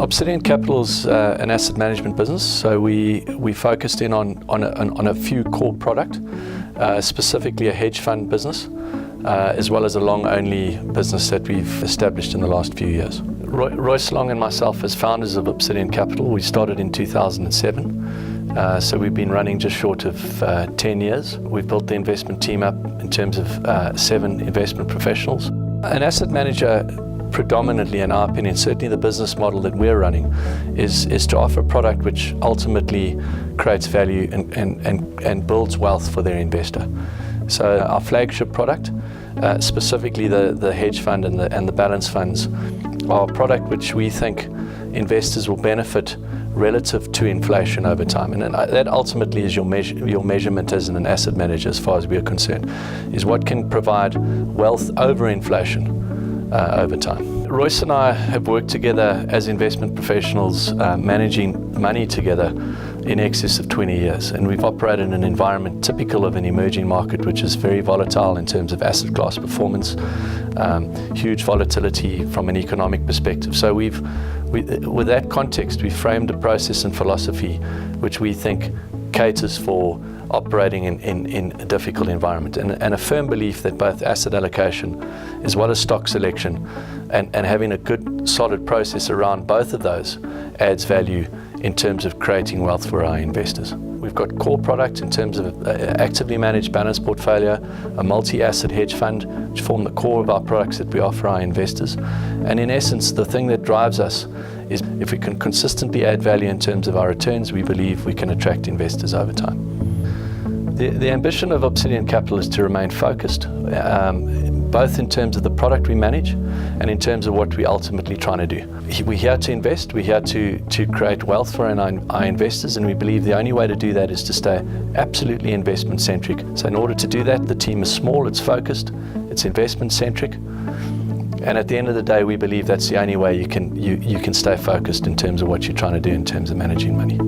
Obsidian Capital is an asset management business, so we focused in on a few core product, specifically a hedge fund business, as well as a long-only business that we've established in the last few years. Royce Long and myself, as founders of Obsidian Capital, we started in 2007, so we've been running just short of 10 years. We've built the investment team up in terms of 7 investment professionals. An asset manager, predominantly, in our opinion, certainly the business model that we're running, is to offer a product which ultimately creates value and builds wealth for their investor. So our flagship product, specifically the hedge fund and the balance funds, are a product which we think investors will benefit relative to inflation over time. And that ultimately is your measurement as an asset manager, as far as we're concerned, is what can provide wealth over inflation over time. Royce and I have worked together as investment professionals, managing money together in excess of 20 years, and we've operated in an environment typical of an emerging market, which is very volatile in terms of asset class performance, huge volatility from an economic perspective. So with that context, we framed a process and philosophy which we think caters for operating in a difficult environment, and a firm belief that both asset allocation as well as stock selection and having a good solid process around both of those adds value in terms of creating wealth for our investors. We've got core products in terms of actively managed balanced portfolio, a multi-asset hedge fund, which form the core of our products that we offer our investors. And in essence, the thing that drives us is if we can consistently add value in terms of our returns, we believe we can attract investors over time. The ambition of Obsidian Capital is to remain focused, both in terms of the product we manage and in terms of what we're ultimately trying to do. We're here to invest, we're here to create wealth for our investors, and we believe the only way to do that is to stay absolutely investment centric. So in order to do that, the team is small, it's focused, it's investment centric, and at the end of the day, we believe that's the only way you can stay focused in terms of what you're trying to do in terms of managing money.